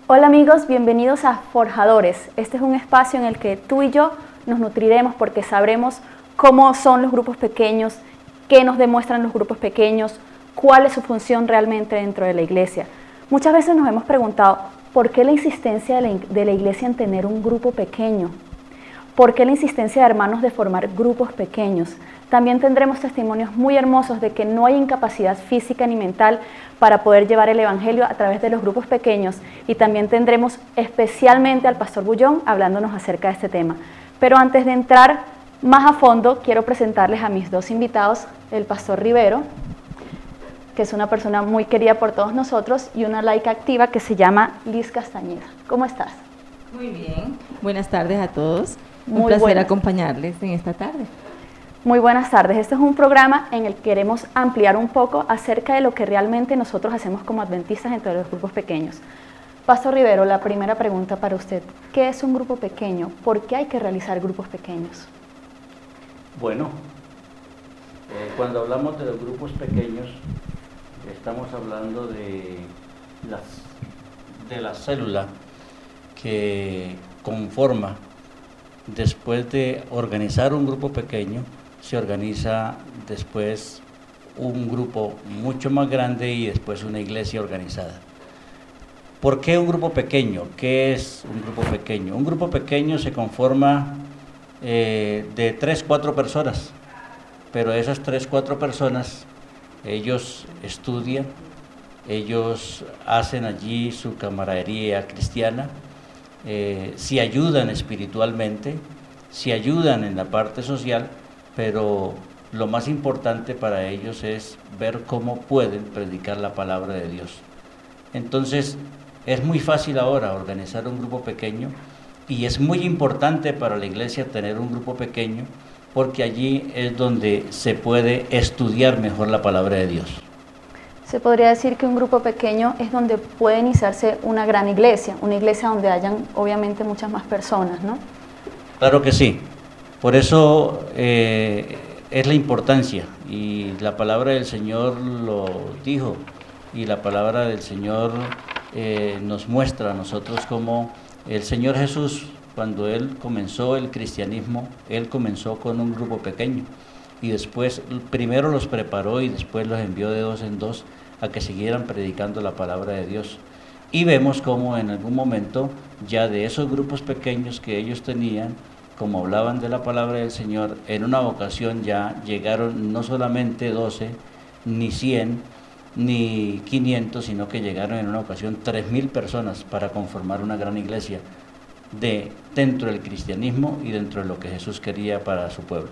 Hola amigos, bienvenidos a Forjadores. Este es un espacio en el que tú y yo nos nutriremos porque sabremos cómo son los grupos pequeños, qué nos demuestran los grupos pequeños, cuál es su función realmente dentro de la iglesia. Muchas veces nos hemos preguntado, ¿por qué la insistencia de la iglesia en tener un grupo pequeño? ¿Por qué la insistencia de hermanos de formar grupos pequeños? También tendremos testimonios muy hermosos de que no hay incapacidad física ni mental para poder llevar el evangelio a través de los grupos pequeños, y también tendremos especialmente al pastor Bullón hablándonos acerca de este tema. Pero antes de entrar más a fondo, quiero presentarles a mis dos invitados, el pastor Rivero, que es una persona muy querida por todos nosotros, y una laica activa que se llama Liz Castañeda. ¿Cómo estás? Muy bien. Buenas tardes a todos. Muy un placer buenas. acompañarles en esta tarde. Muy buenas tardes. Este es un programa en el que queremos ampliar un poco acerca de lo que realmente nosotros hacemos como adventistas entre los grupos pequeños. Pastor Rivero, la primera pregunta para usted. ¿Qué es un grupo pequeño? ¿Por qué hay que realizar grupos pequeños? Bueno, cuando hablamos de los grupos pequeños, estamos hablando de la célula que conforma, después de organizar un grupo pequeño, se organiza después un grupo mucho más grande y después una iglesia organizada. ¿Por qué un grupo pequeño? ¿Qué es un grupo pequeño? Un grupo pequeño se conforma de 3, 4 personas, pero esas 3, 4 personas, ellos estudian, ellos hacen allí su camaradería cristiana, se ayudan espiritualmente, se ayudan en la parte social, pero lo más importante para ellos es ver cómo pueden predicar la palabra de Dios. Entonces, es muy fácil ahora organizar un grupo pequeño, y es muy importante para la iglesia tener un grupo pequeño, porque allí es donde se puede estudiar mejor la palabra de Dios. Se podría decir que un grupo pequeño es donde puede iniciarse una gran iglesia, una iglesia donde hayan obviamente muchas más personas, ¿no? Claro que sí. Por eso es la importancia, y la palabra del Señor lo dijo, y la palabra del Señor nos muestra a nosotros cómo el Señor Jesús, cuando Él comenzó el cristianismo, Él comenzó con un grupo pequeño, y después primero los preparó y después los envió de 2 en 2 a que siguieran predicando la palabra de Dios. Y vemos cómo en algún momento ya de esos grupos pequeños que ellos tenían, como hablaban de la palabra del Señor, en una ocasión ya llegaron no solamente 12, ni 100, ni 500, sino que llegaron en una ocasión 3.000 personas para conformar una gran iglesia dentro del cristianismo y dentro de lo que Jesús quería para su pueblo.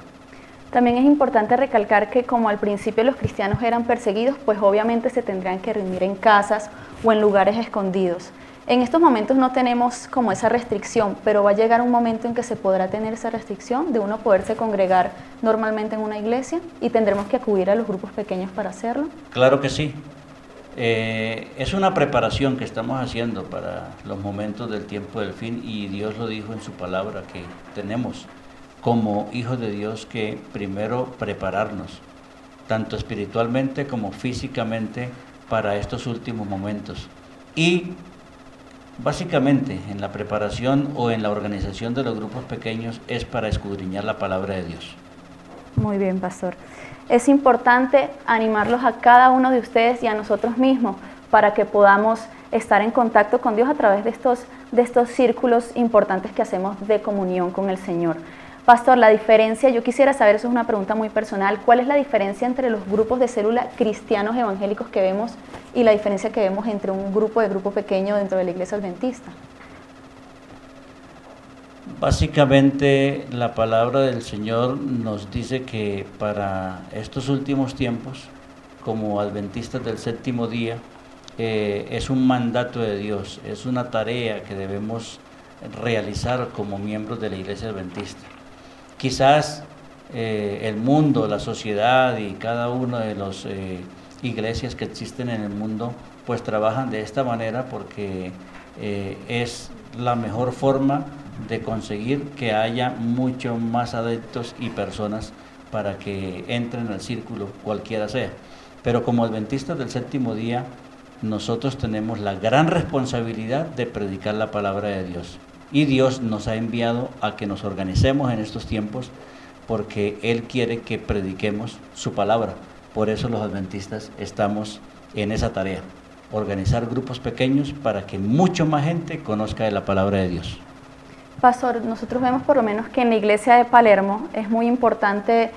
También es importante recalcar que como al principio los cristianos eran perseguidos, pues obviamente se tendrían que reunir en casas o en lugares escondidos. En estos momentos no tenemos como esa restricción, pero va a llegar un momento en que se podrá tener esa restricción de uno poderse congregar normalmente en una iglesia, y tendremos que acudir a los grupos pequeños para hacerlo. Claro que sí. Es una preparación que estamos haciendo para los momentos del tiempo del fin, y Dios lo dijo en su palabra, que tenemos como hijos de Dios que primero prepararnos, tanto espiritualmente como físicamente, para estos últimos momentos. Y básicamente en la preparación o en la organización de los grupos pequeños es para escudriñar la palabra de Dios. Muy bien, pastor. Es importante animarlos a cada uno de ustedes y a nosotros mismos para que podamos estar en contacto con Dios a través de estos círculos importantes que hacemos de comunión con el Señor. Pastor, la diferencia, yo quisiera saber, eso es una pregunta muy personal, ¿cuál es la diferencia entre los grupos de célula cristianos evangélicos que vemos y la diferencia que vemos entre un grupo pequeño dentro de la iglesia adventista? Básicamente la palabra del Señor nos dice que para estos últimos tiempos, como adventistas del séptimo día, es un mandato de Dios, es una tarea que debemos realizar como miembros de la iglesia adventista. Quizás el mundo, la sociedad y cada una de las iglesias que existen en el mundo, pues trabajan de esta manera porque es la mejor forma de conseguir que haya mucho más adeptos y personas para que entren al círculo, cualquiera sea. Pero como adventistas del séptimo día, nosotros tenemos la gran responsabilidad de predicar la palabra de Dios. Y Dios nos ha enviado a que nos organicemos en estos tiempos porque Él quiere que prediquemos su palabra. Por eso los adventistas estamos en esa tarea, organizar grupos pequeños para que mucho más gente conozca de la palabra de Dios. Pastor, nosotros vemos por lo menos que en la iglesia de Palermo es muy importante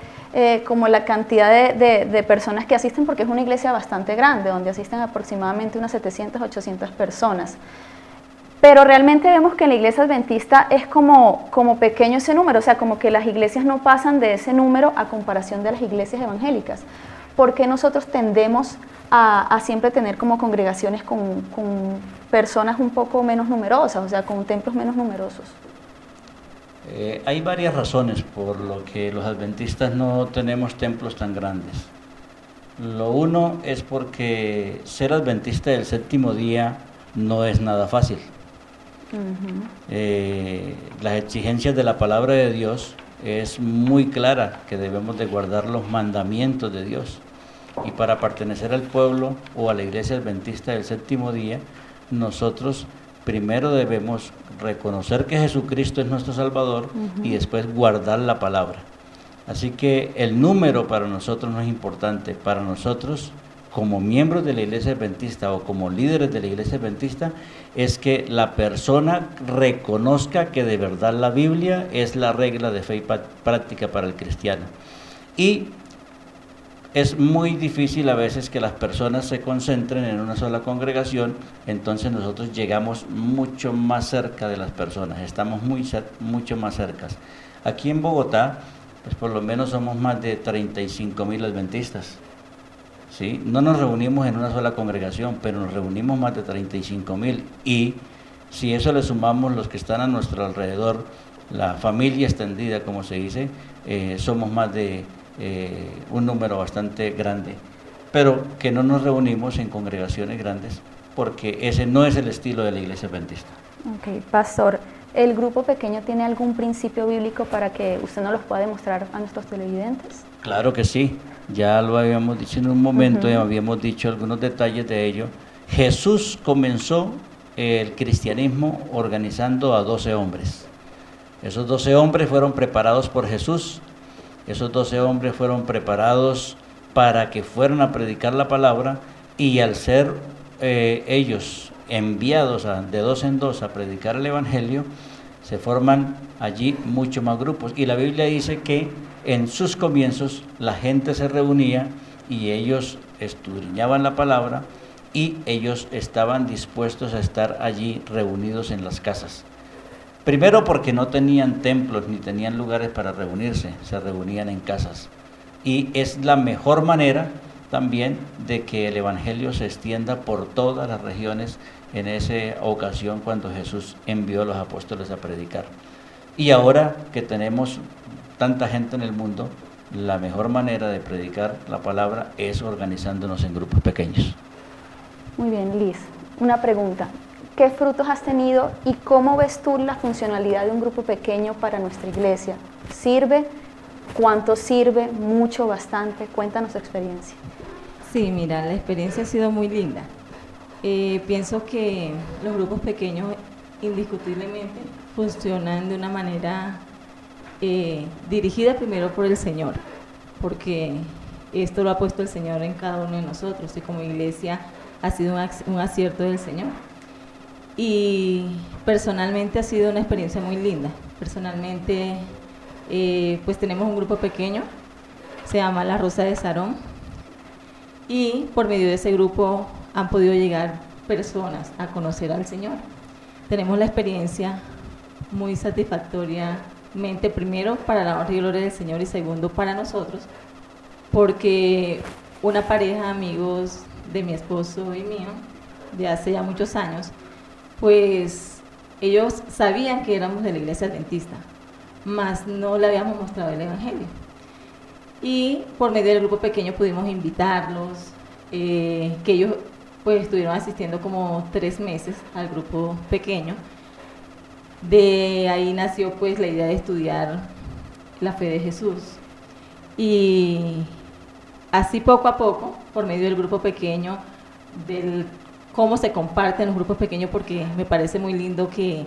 como la cantidad de personas que asisten, porque es una iglesia bastante grande, donde asisten aproximadamente unas 700, 800 personas. Pero realmente vemos que en la iglesia adventista es como pequeño ese número, o sea, como que las iglesias no pasan de ese número a comparación de las iglesias evangélicas. ¿Por qué nosotros tendemos a siempre tener como congregaciones con personas un poco menos numerosas, o sea, con templos menos numerosos? Hay varias razones por lo que los adventistas no tenemos templos tan grandes. Lo uno es porque ser adventista del séptimo día no es nada fácil. Las exigencias de la palabra de Dios es muy clara, que debemos de guardar los mandamientos de Dios. Y para pertenecer al pueblo o a la iglesia adventista del séptimo día, nosotros primero debemos reconocer que Jesucristo es nuestro Salvador y después guardar la palabra. Así que el número para nosotros no es importante. Para nosotros, como miembros de la iglesia adventista o como líderes de la iglesia adventista, es que la persona reconozca que de verdad la Biblia es la regla de fe y práctica para el cristiano. Y es muy difícil a veces que las personas se concentren en una sola congregación, entonces nosotros llegamos mucho más cerca de las personas, estamos mucho más cerca. Aquí en Bogotá, pues por lo menos somos más de 35,000 adventistas, ¿sí? No nos reunimos en una sola congregación, pero nos reunimos más de 35,000, y si eso le sumamos los que están a nuestro alrededor, la familia extendida, como se dice, somos más de un número bastante grande, pero que no nos reunimos en congregaciones grandes porque ese no es el estilo de la iglesia adventista. Ok, pastor, ¿el grupo pequeño tiene algún principio bíblico para que usted nos los pueda demostrar a nuestros televidentes? Claro que sí, ya lo habíamos dicho en un momento, ya habíamos dicho algunos detalles de ello. Jesús comenzó el cristianismo organizando a 12 hombres. Esos 12 hombres fueron preparados por Jesús. Esos 12 hombres fueron preparados para que fueran a predicar la palabra, y al ser ellos enviados de dos en dos a predicar el evangelio, se forman allí muchos más grupos. Y la Biblia dice que en sus comienzos la gente se reunía y ellos escudriñaban la palabra y ellos estaban dispuestos a estar allí reunidos en las casas. Primero porque no tenían templos ni tenían lugares para reunirse, se reunían en casas. Y es la mejor manera también de que el evangelio se extienda por todas las regiones en esa ocasión cuando Jesús envió a los apóstoles a predicar. Y ahora que tenemos tanta gente en el mundo, la mejor manera de predicar la palabra es organizándonos en grupos pequeños. Muy bien, Liz, una pregunta. ¿Qué frutos has tenido y cómo ves tú la funcionalidad de un grupo pequeño para nuestra iglesia? ¿Sirve? ¿Cuánto sirve? ¿Mucho? ¿Bastante? Cuéntanos tu experiencia. Sí, mira, la experiencia ha sido muy linda. Pienso que los grupos pequeños indiscutiblemente funcionan de una manera dirigida primero por el Señor, porque esto lo ha puesto el Señor en cada uno de nosotros, y como iglesia ha sido un acierto del Señor. Y personalmente ha sido una experiencia muy linda. Personalmente, pues tenemos un grupo pequeño, se llama La Rosa de Sarón, y por medio de ese grupo han podido llegar personas a conocer al Señor. Tenemos la experiencia muy satisfactoriamente, primero para la honra y gloria del Señor, y segundo para nosotros, porque una pareja de amigos de mi esposo y mío, de hace ya muchos años, pues ellos sabían que éramos de la iglesia adventista, mas no le habíamos mostrado el evangelio. Y por medio del grupo pequeño pudimos invitarlos, que ellos pues estuvieron asistiendo como 3 meses al grupo pequeño. De ahí nació pues la idea de estudiar la fe de Jesús. Y así poco a poco, por medio del grupo pequeño, del cómo se comparten los grupos pequeños, porque me parece muy lindo que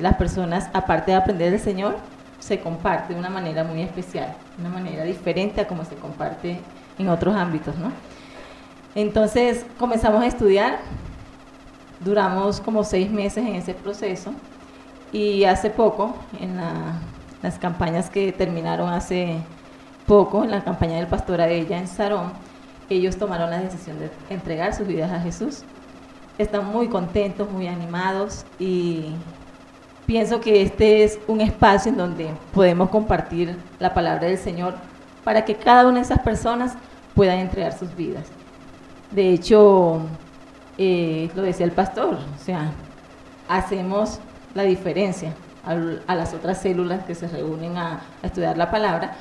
las personas, aparte de aprender del Señor, se comparte de una manera muy especial, de una manera diferente a como se comparte en otros ámbitos, ¿no? Entonces comenzamos a estudiar, duramos como 6 meses en ese proceso, y hace poco, en las campañas que terminaron hace poco, en la campaña del pastor Adella en Sarón, ellos tomaron la decisión de entregar sus vidas a Jesús. Están muy contentos, muy animados, y pienso que este es un espacio en donde podemos compartir la palabra del Señor para que cada una de esas personas puedan entregar sus vidas. De hecho, lo decía el pastor, o sea, hacemos la diferencia a las otras células que se reúnen a estudiar la palabra,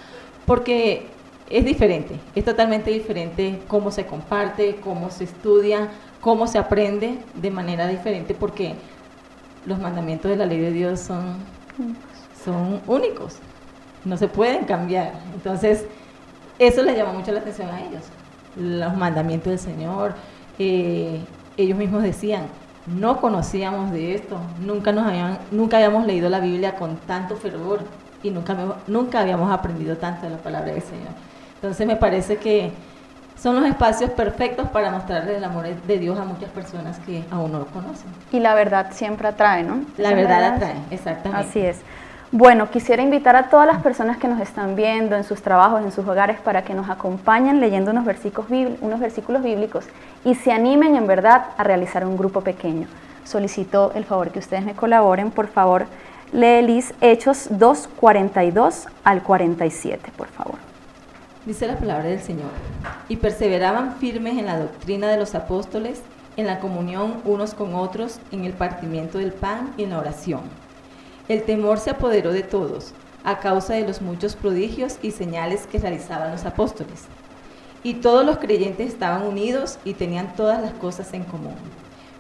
porque es diferente, es totalmente diferente cómo se comparte, cómo se estudia, cómo se aprende de manera diferente, porque los mandamientos de la ley de Dios son únicos, no se pueden cambiar. Entonces, eso les llama mucho la atención a ellos, los mandamientos del Señor. Ellos mismos decían, no conocíamos de esto, nunca habíamos leído la Biblia con tanto fervor y nunca habíamos aprendido tanto de la palabra del Señor. Entonces me parece que son los espacios perfectos para mostrarle el amor de Dios a muchas personas que aún no lo conocen. Y la verdad siempre atrae, ¿no? La verdad atrae, exactamente. Así es. Bueno, quisiera invitar a todas las personas que nos están viendo en sus trabajos, en sus hogares, para que nos acompañen leyendo unos versículos bíblicos y se animen en verdad a realizar un grupo pequeño. Solicito el favor que ustedes me colaboren, por favor. Léelis Hechos 2, 42 al 47, por favor. Dice la palabra del Señor: y perseveraban firmes en la doctrina de los apóstoles, en la comunión unos con otros, en el partimiento del pan y en la oración. El temor se apoderó de todos, a causa de los muchos prodigios y señales que realizaban los apóstoles. Y todos los creyentes estaban unidos y tenían todas las cosas en común.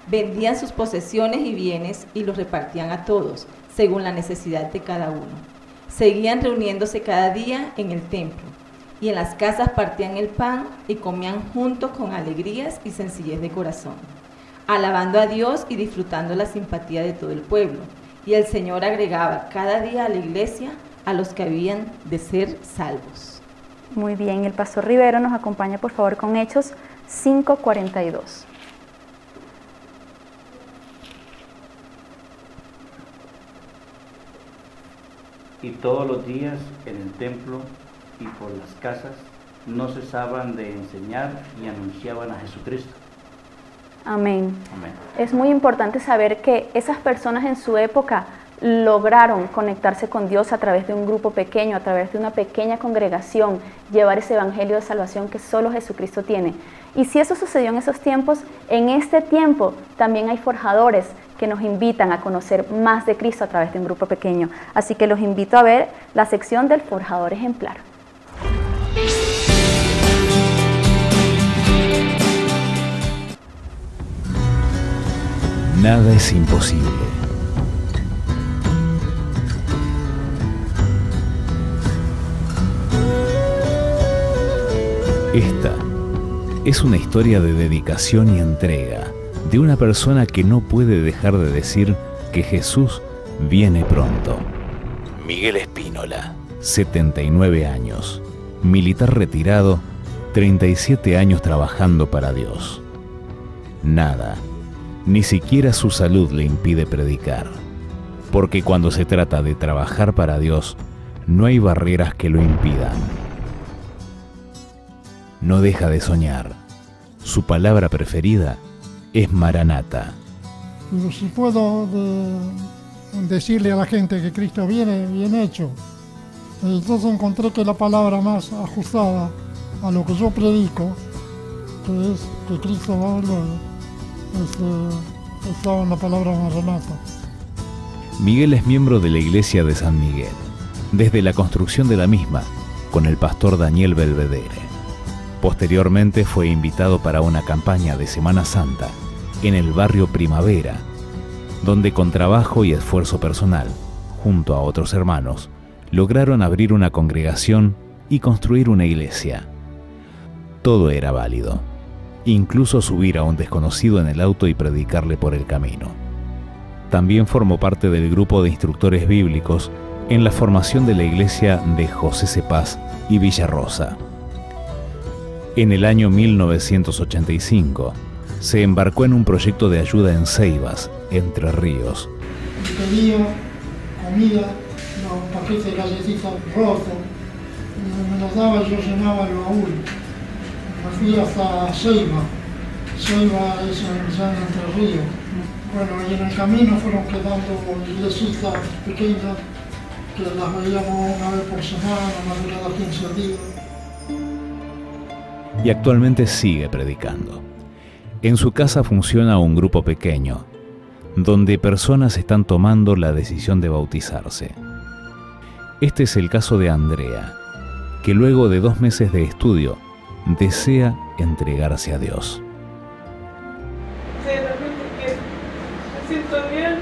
Vendían sus posesiones y bienes y los repartían a todos, según la necesidad de cada uno. Seguían reuniéndose cada día en el templo, y en las casas partían el pan y comían juntos con alegrías y sencillez de corazón, alabando a Dios y disfrutando la simpatía de todo el pueblo. Y el Señor agregaba cada día a la iglesia a los que habían de ser salvos. Muy bien, el pastor Rivero nos acompaña por favor con Hechos 5:42. Y todos los días en el templo y por las casas no cesaban de enseñar y anunciaban a Jesucristo. Amén. Amén. Es muy importante saber que esas personas en su época lograron conectarse con Dios a través de un grupo pequeño, a través de una pequeña congregación, llevar ese evangelio de salvación que solo Jesucristo tiene. Y si eso sucedió en esos tiempos, en este tiempo también hay forjadores que nos invitan a conocer más de Cristo a través de un grupo pequeño. Así que los invito a ver la sección del forjador ejemplar. Nada es imposible. Esta es una historia de dedicación y entrega de una persona que no puede dejar de decir que Jesús viene pronto. Miguel Espínola, 79 años, militar retirado, 37 años trabajando para Dios. Nada, ni siquiera su salud le impide predicar, porque cuando se trata de trabajar para Dios, no hay barreras que lo impidan. No deja de soñar. Su palabra preferida es Maranata. Si puedo decirle a la gente que Cristo viene, bien hecho. Entonces encontré que la palabra más ajustada a lo que yo predico, que es que Cristo va a volver, estaba en la palabra Maranata. Miguel es miembro de la iglesia de San Miguel, desde la construcción de la misma, con el pastor Daniel Belvedere. Posteriormente fue invitado para una campaña de Semana Santa en el barrio Primavera, donde con trabajo y esfuerzo personal, junto a otros hermanos, lograron abrir una congregación y construir una iglesia. Todo era válido, incluso subir a un desconocido en el auto y predicarle por el camino. También formó parte del grupo de instructores bíblicos en la formación de la iglesia de José Cepaz y Villarrosa. En el año 1985, se embarcó en un proyecto de ayuda en Ceibas, Entre Ríos. Pedía comida, los paquetes de galletitas rotos, me los daba y yo llenaba el baúl. Me fui hasta Ceiba. Ceiba es ya en Entre Ríos. Bueno, y en el camino fueron quedando iglesitas pequeñas que las veíamos una vez por semana, una vez cada 15 días. Y actualmente sigue predicando. En su casa funciona un grupo pequeño, donde personas están tomando la decisión de bautizarse. Este es el caso de Andrea, que luego de 2 meses de estudio, desea entregarse a Dios. Siento bien,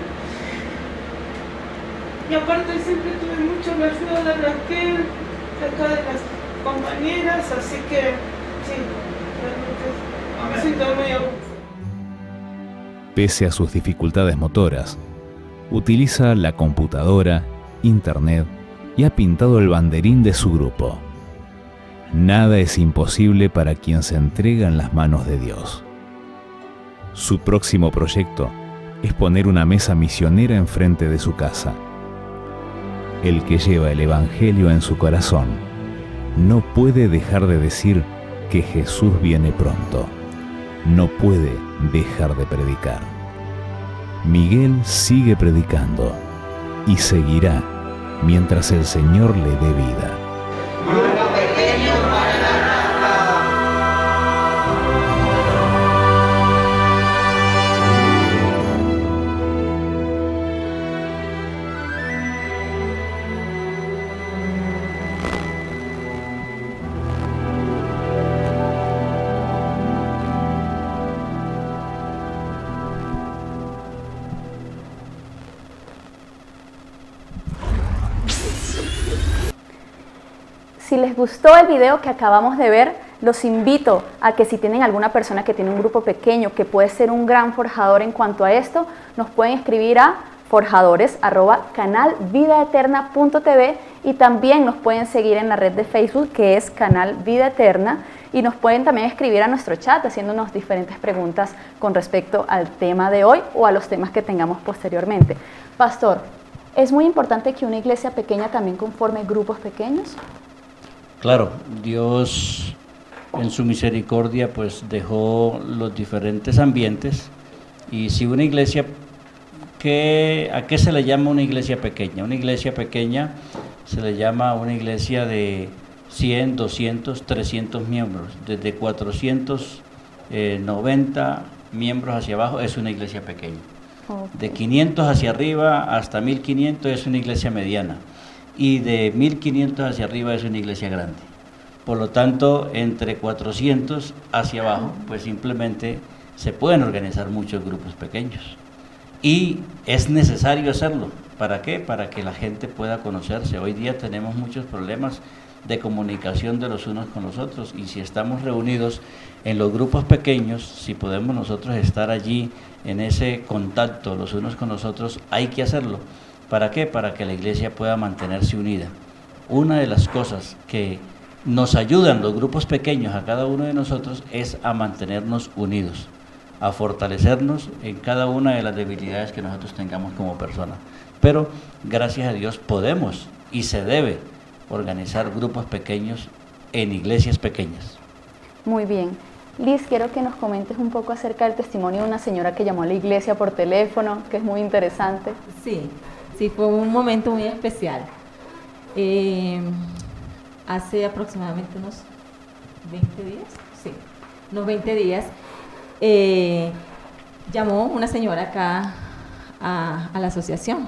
y aparte siempre tuve mucho la ayuda de Raquel, de acá de las compañeras, así que sí, realmente me siento muy orgullosa. Pese a sus dificultades motoras, utiliza la computadora, internet y ha pintado el banderín de su grupo. Nada es imposible para quien se entrega en las manos de Dios. Su próximo proyecto es poner una mesa misionera enfrente de su casa. El que lleva el Evangelio en su corazón no puede dejar de decir que Jesús viene pronto. No puede dejar de predicar. Miguel sigue predicando y seguirá mientras el Señor le dé vida. Si les gustó el video que acabamos de ver, los invito a que si tienen alguna persona que tiene un grupo pequeño que puede ser un gran forjador en cuanto a esto, nos pueden escribir a forjadores@canalvidaeterna.tv y también nos pueden seguir en la red de Facebook que es Canal Vida Eterna y nos pueden también escribir a nuestro chat haciéndonos diferentes preguntas con respecto al tema de hoy o a los temas que tengamos posteriormente. Pastor, ¿es muy importante que una iglesia pequeña también conforme grupos pequeños? Claro, Dios en su misericordia pues dejó los diferentes ambientes y si una iglesia, ¿a qué se le llama una iglesia pequeña? Una iglesia pequeña se le llama una iglesia de 100, 200, 300 miembros, desde 490 miembros hacia abajo es una iglesia pequeña. Okay. De 500 hacia arriba hasta 1500 es una iglesia mediana. Y de 1500 hacia arriba es una iglesia grande. Por lo tanto, entre 400 hacia abajo, pues simplemente se pueden organizar muchos grupos pequeños. Y es necesario hacerlo. ¿Para qué? Para que la gente pueda conocerse. Hoy día tenemos muchos problemas de comunicación de los unos con los otros. Y si estamos reunidos en los grupos pequeños, si podemos nosotros estar allí en ese contacto los unos con los otros, hay que hacerlo. ¿Para qué? Para que la iglesia pueda mantenerse unida. Una de las cosas que nos ayudan los grupos pequeños a cada uno de nosotros es a mantenernos unidos, a fortalecernos en cada una de las debilidades que nosotros tengamos como personas. Pero gracias a Dios podemos y se debe organizar grupos pequeños en iglesias pequeñas. Muy bien. Liz, quiero que nos comentes un poco acerca del testimonio de una señora que llamó a la iglesia por teléfono, que es muy interesante. Sí, fue un momento muy especial. Hace aproximadamente unos 20 días, unos 20 días, llamó una señora acá a la asociación.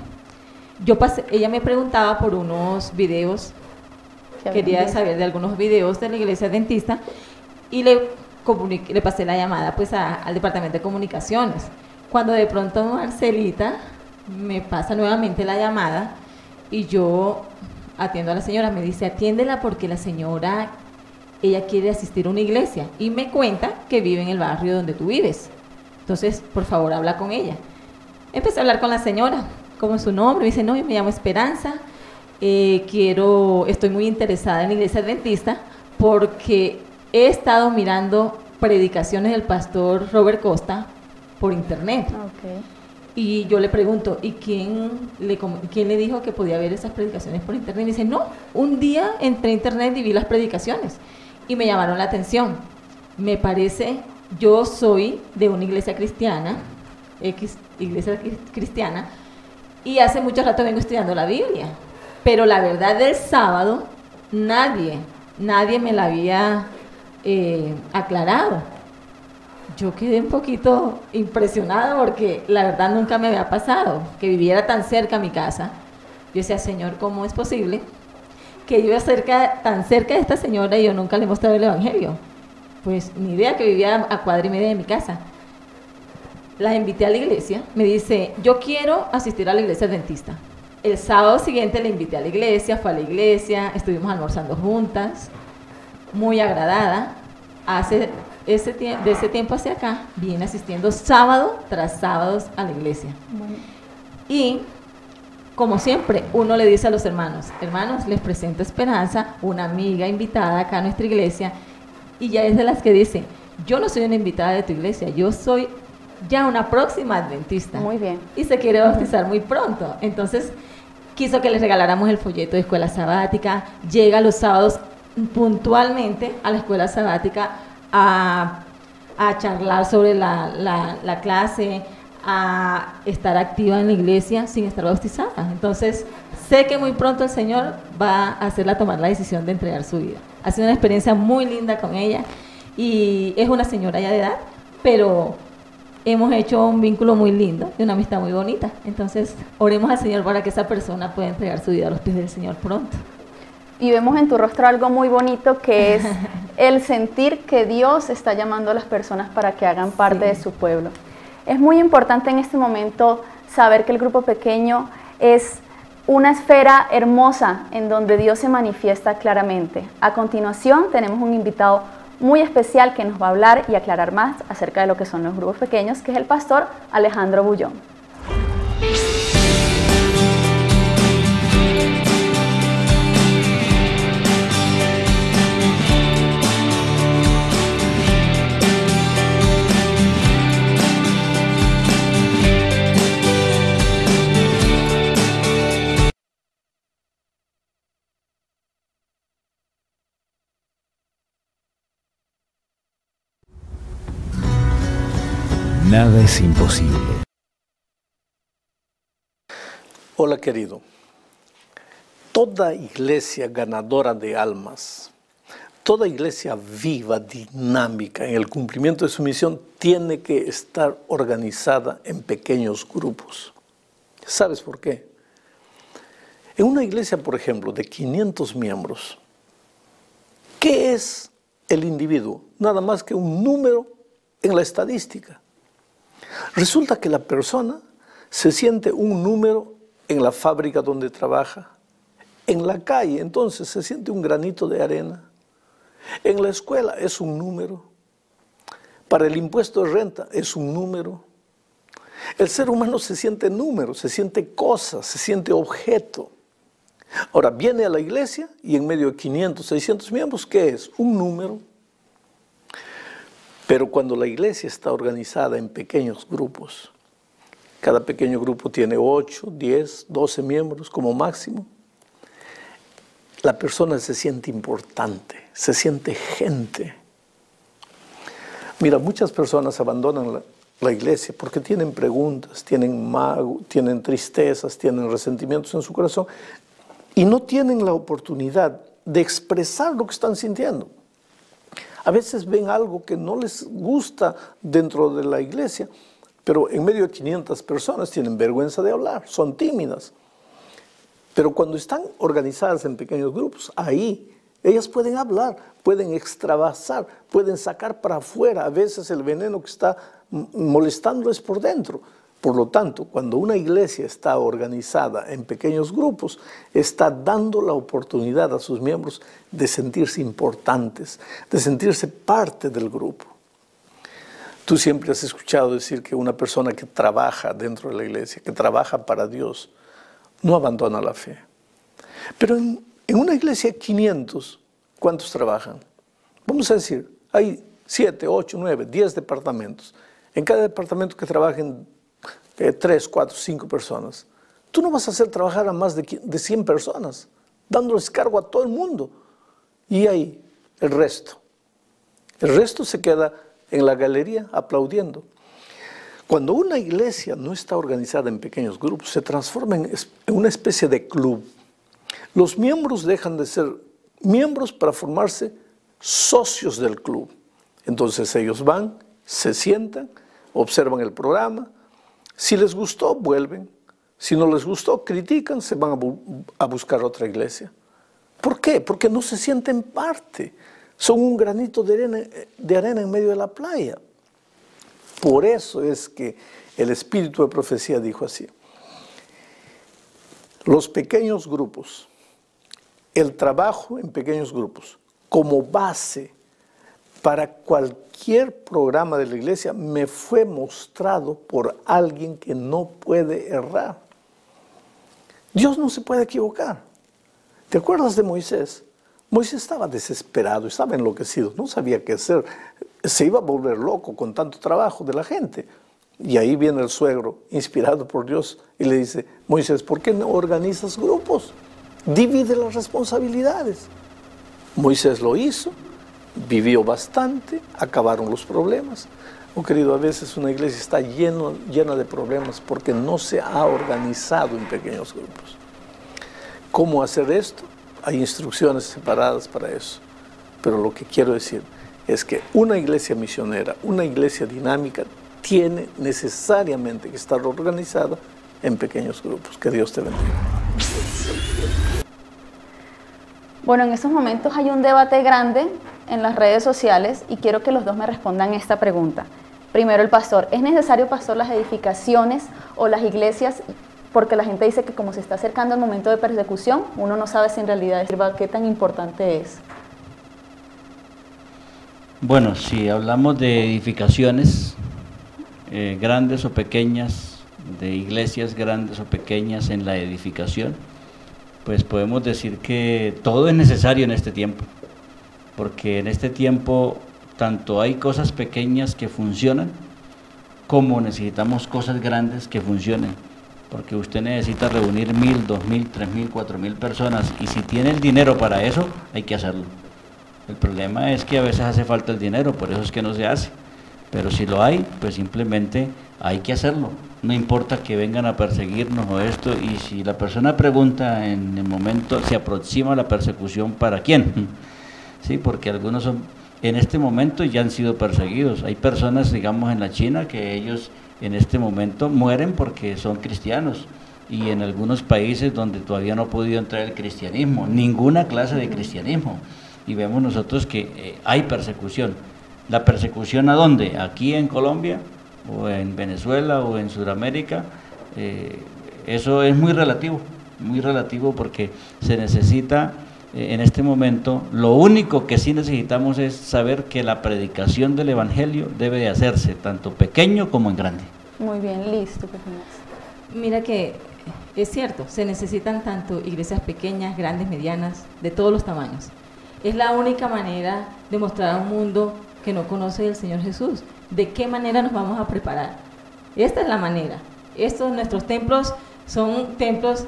Ella me preguntaba por unos videos, quería saber de algunos videos de la iglesia adventista y le pasé la llamada pues al departamento de comunicaciones. Cuando de pronto Marcelita me pasa nuevamente la llamada y yo atiendo a la señora, me dice atiéndela porque la señora ella quiere asistir a una iglesia y me cuenta que vive en el barrio donde tú vives. Entonces, por favor, habla con ella. Empecé a hablar con la señora, ¿cómo es su nombre? Me dice, no, yo me llamo Esperanza, estoy muy interesada en la iglesia adventista porque he estado mirando predicaciones del pastor Robert Costa por internet. Okay. Y yo le pregunto, ¿y quién le dijo que podía ver esas predicaciones por internet? Y me dice, no, un día entré a internet y vi las predicaciones y me llamaron la atención. Me parece, yo soy de una iglesia cristiana, y hace mucho rato vengo estudiando la Biblia, pero la verdad del sábado nadie me la había aclarado. Yo quedé un poquito impresionada porque la verdad nunca me había pasado que viviera tan cerca a mi casa. Yo decía, Señor, ¿cómo es posible que yo tan cerca de esta señora y yo nunca le he mostrado el evangelio? Pues ni idea, que vivía a cuadra y media de mi casa. La invité a la iglesia, me dice, yo quiero asistir a la iglesia adventista. El sábado siguiente la invité a la iglesia, fue a la iglesia, estuvimos almorzando juntas, muy agradada. De ese tiempo hacia acá, viene asistiendo sábado tras sábado a la iglesia. Bueno. Y, como siempre, uno le dice a los hermanos, les presento Esperanza, una amiga invitada acá a nuestra iglesia, y ya es de las que dice, yo no soy una invitada de tu iglesia, yo soy ya una próxima adventista. Muy bien. Y se quiere bautizar muy pronto. Entonces, quiso que les regaláramos el folleto de escuela sabática, llega los sábados puntualmente a la escuela sabática a charlar sobre la clase, a estar activa en la iglesia sin estar bautizada. Entonces, sé que muy pronto el Señor va a hacerla tomar la decisión de entregar su vida. Ha sido una experiencia muy linda con ella y es una señora ya de edad, pero hemos hecho un vínculo muy lindo y una amistad muy bonita. Entonces, oremos al Señor para que esa persona pueda entregar su vida a los pies del Señor pronto. Y vemos en tu rostro algo muy bonito, que es el sentir que Dios está llamando a las personas para que hagan parte de su pueblo. Es muy importante en este momento saber que el grupo pequeño es una esfera hermosa en donde Dios se manifiesta claramente. A continuación tenemos un invitado muy especial que nos va a hablar y aclarar más acerca de lo que son los grupos pequeños, que es el pastor Alejandro Bullón. Nada es imposible. Hola querido, toda iglesia ganadora de almas, toda iglesia viva, dinámica en el cumplimiento de su misión tiene que estar organizada en pequeños grupos. ¿Sabes por qué? En una iglesia, por ejemplo, de 500 miembros, ¿qué es el individuo? Nada más que un número en la estadística. Resulta que la persona se siente un número en la fábrica donde trabaja, en la calle, entonces se siente un granito de arena, en la escuela es un número, para el impuesto de renta es un número. El ser humano se siente número, se siente cosa, se siente objeto. Ahora viene a la iglesia y en medio de 500, 600 miembros, ¿qué es? Un número. Pero cuando la iglesia está organizada en pequeños grupos, cada pequeño grupo tiene 8, 10, 12 miembros como máximo, la persona se siente importante, se siente gente. Mira, muchas personas abandonan la iglesia porque tienen preguntas, tienen tristezas, tienen resentimientos en su corazón y no tienen la oportunidad de expresar lo que están sintiendo. A veces ven algo que no les gusta dentro de la iglesia, pero en medio de 500 personas tienen vergüenza de hablar, son tímidas. Pero cuando están organizadas en pequeños grupos, ahí ellas pueden hablar, pueden extravasar, pueden sacar para afuera a veces el veneno que está molestándoles por dentro. Por lo tanto, cuando una iglesia está organizada en pequeños grupos, está dando la oportunidad a sus miembros de sentirse importantes, de sentirse parte del grupo. Tú siempre has escuchado decir que una persona que trabaja dentro de la iglesia, que trabaja para Dios, no abandona la fe. Pero en una iglesia de 500, ¿cuántos trabajan? Vamos a decir, hay 7, 8, 9, 10 departamentos. En cada departamento que trabajen 3, 4, 5 personas. Tú no vas a hacer trabajar a más de 100 personas, dándoles cargo a todo el mundo. Y ahí, el resto. El resto se queda en la galería aplaudiendo. Cuando una iglesia no está organizada en pequeños grupos, se transforma en una especie de club. Los miembros dejan de ser miembros para formarse socios del club. Entonces ellos van, se sientan, observan el programa. Si les gustó, vuelven. Si no les gustó, critican, se van a buscar otra iglesia. ¿Por qué? Porque no se sienten parte. Son un granito de arena en medio de la playa. Por eso es que el espíritu de profecía dijo así: los pequeños grupos, el trabajo en pequeños grupos, como base para cualquier programa de la iglesia, me fue mostrado por alguien que no puede errar. Dios no se puede equivocar. ¿Te acuerdas de Moisés? Moisés estaba desesperado, estaba enloquecido, no sabía qué hacer. Se iba a volver loco con tanto trabajo de la gente. Y ahí viene el suegro, inspirado por Dios, y le dice: Moisés, ¿por qué no organizas grupos? Divide las responsabilidades. Moisés lo hizo, vivió bastante, acabaron los problemas. Oh, querido, a veces una iglesia está llena de problemas porque no se ha organizado en pequeños grupos. ¿Cómo hacer esto? Hay instrucciones separadas para eso. Pero lo que quiero decir es que una iglesia misionera, una iglesia dinámica, tiene necesariamente que estar organizada en pequeños grupos. Que Dios te bendiga. Bueno, en estos momentos hay un debate grande en las redes sociales y quiero que los dos me respondan esta pregunta. Primero el pastor: ¿es necesario, pastor, las edificaciones o las iglesias? Porque la gente dice que como se está acercando el momento de persecución, uno no sabe si en realidad qué tan importante es. Bueno, si hablamos de edificaciones grandes o pequeñas, de iglesias grandes o pequeñas en la edificación, pues podemos decir que todo es necesario en este tiempo, porque en este tiempo tanto hay cosas pequeñas que funcionan, como necesitamos cosas grandes que funcionen, porque usted necesita reunir 1,000, 2,000, 3,000, 4,000 personas, y si tiene el dinero para eso, hay que hacerlo. El problema es que a veces hace falta el dinero, por eso es que no se hace. Pero si lo hay, pues simplemente hay que hacerlo. No importa que vengan a perseguirnos o esto, y si la persona pregunta en el momento, se aproxima la persecución, ¿para quién? Sí, porque algunos son, en este momento ya han sido perseguidos. Hay personas, digamos, en la China que ellos en este momento mueren porque son cristianos, y en algunos países donde todavía no ha podido entrar el cristianismo, ninguna clase de cristianismo. Y vemos nosotros que hay persecución. ¿La persecución a dónde? ¿Aquí en Colombia? ¿O en Venezuela? ¿O en Sudamérica? Eso es muy relativo porque se necesita en este momento, lo único que sí necesitamos es saber que la predicación del Evangelio debe de hacerse tanto pequeño como en grande. Muy bien, listo. Mira que es cierto, se necesitan tanto iglesias pequeñas, grandes, medianas, de todos los tamaños. Es la única manera de mostrar a un mundo que no conoce del Señor Jesús. ¿De qué manera nos vamos a preparar? Esta es la manera. Nuestros templos son templos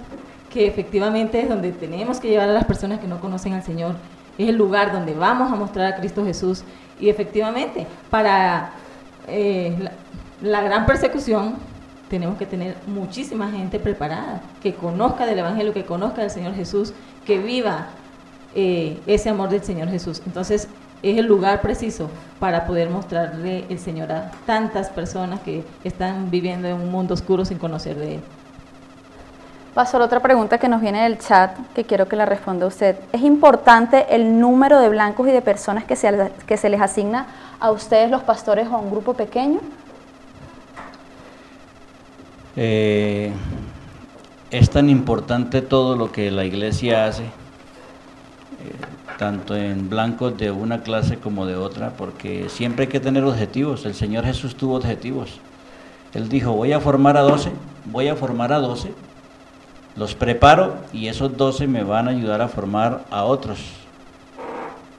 que efectivamente es donde tenemos que llevar a las personas que no conocen al Señor. Es el lugar donde vamos a mostrar a Cristo Jesús. Y efectivamente, para la gran persecución, tenemos que tener muchísima gente preparada, que conozca del Evangelio, que conozca del Señor Jesús, que viva ese amor del Señor Jesús. Entonces es el lugar preciso para poder mostrarle el Señor a tantas personas que están viviendo en un mundo oscuro sin conocer de Él. Pastor, otra pregunta que nos viene del chat, que quiero que la responda usted. ¿Es importante el número de blancos y de personas que se les asigna a ustedes los pastores o a un grupo pequeño? Es tan importante todo lo que la iglesia hace, tanto en blancos de una clase como de otra, porque siempre hay que tener objetivos. El Señor Jesús tuvo objetivos. Él dijo, voy a formar a 12, los preparo y esos 12 me van a ayudar a formar a otros.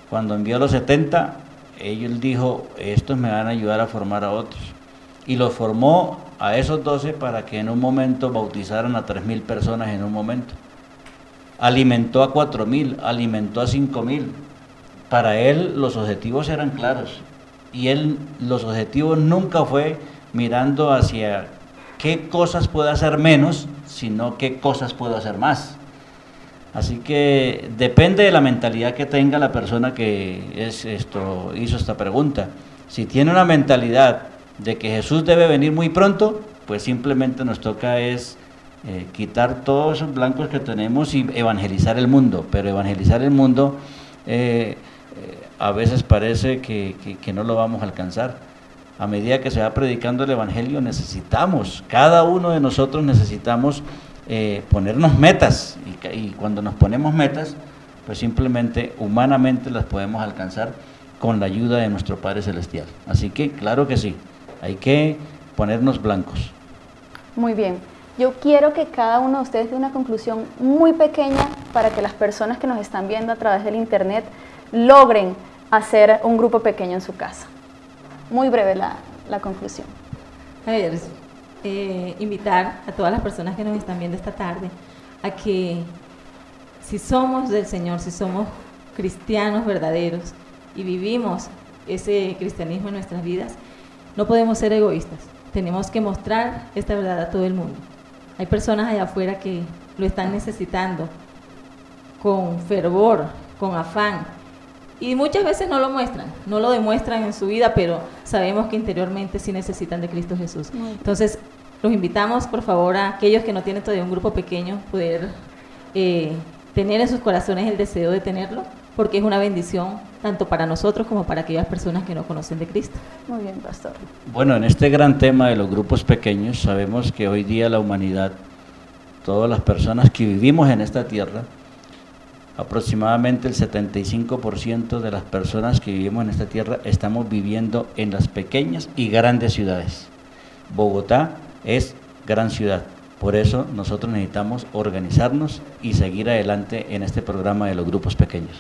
Cuando envió a los 70, él dijo, estos me van a ayudar a formar a otros. Y los formó a esos 12 para que en un momento bautizaran a 3,000 personas en un momento. Alimentó a 4,000, alimentó a 5,000. Para él los objetivos eran claros. Y los objetivos nunca fue mirando hacia qué cosas puedo hacer menos, sino qué cosas puedo hacer más. Así que depende de la mentalidad que tenga la persona que hizo esta pregunta. Si tiene una mentalidad de que Jesús debe venir muy pronto, pues simplemente nos toca quitar todos esos blancos que tenemos y evangelizar el mundo. Pero evangelizar el mundo a veces parece que no lo vamos a alcanzar. A medida que se va predicando el evangelio cada uno de nosotros necesitamos ponernos metas, y cuando nos ponemos metas, pues simplemente humanamente las podemos alcanzar con la ayuda de nuestro Padre Celestial. Así que claro que sí, hay que ponernos blancos. Muy bien, yo quiero que cada uno de ustedes dé una conclusión muy pequeña para que las personas que nos están viendo a través del internet logren hacer un grupo pequeño en su casa. Muy breve la conclusión. A ver, invitar a todas las personas que nos están viendo esta tarde a que si somos del Señor, si somos cristianos verdaderos y vivimos ese cristianismo en nuestras vidas, no podemos ser egoístas. Tenemos que mostrar esta verdad a todo el mundo. Hay personas allá afuera que lo están necesitando con fervor, con afán, y muchas veces no lo muestran, no lo demuestran en su vida, pero sabemos que interiormente sí necesitan de Cristo Jesús. Entonces, los invitamos, por favor, a aquellos que no tienen todavía un grupo pequeño, poder tener en sus corazones el deseo de tenerlo, porque es una bendición tanto para nosotros como para aquellas personas que no conocen de Cristo. Muy bien, pastor. Bueno, en este gran tema de los grupos pequeños, sabemos que hoy día la humanidad, todas las personas que vivimos en esta tierra, aproximadamente el 75% de las personas que vivimos en esta tierra estamos viviendo en las pequeñas y grandes ciudades. Bogotá es gran ciudad, por eso nosotros necesitamos organizarnos y seguir adelante en este programa de los grupos pequeños.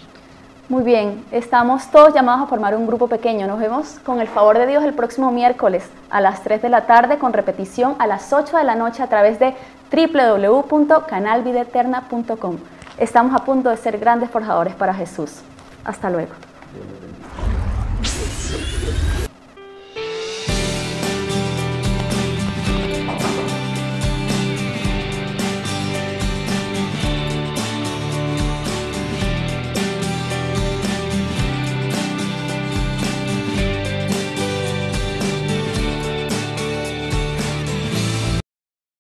Muy bien, estamos todos llamados a formar un grupo pequeño. Nos vemos con el favor de Dios el próximo miércoles a las 3 de la tarde con repetición a las 8 de la noche a través de www.canalvidaeterna.com. Estamos a punto de ser grandes forjadores para Jesús. Hasta luego.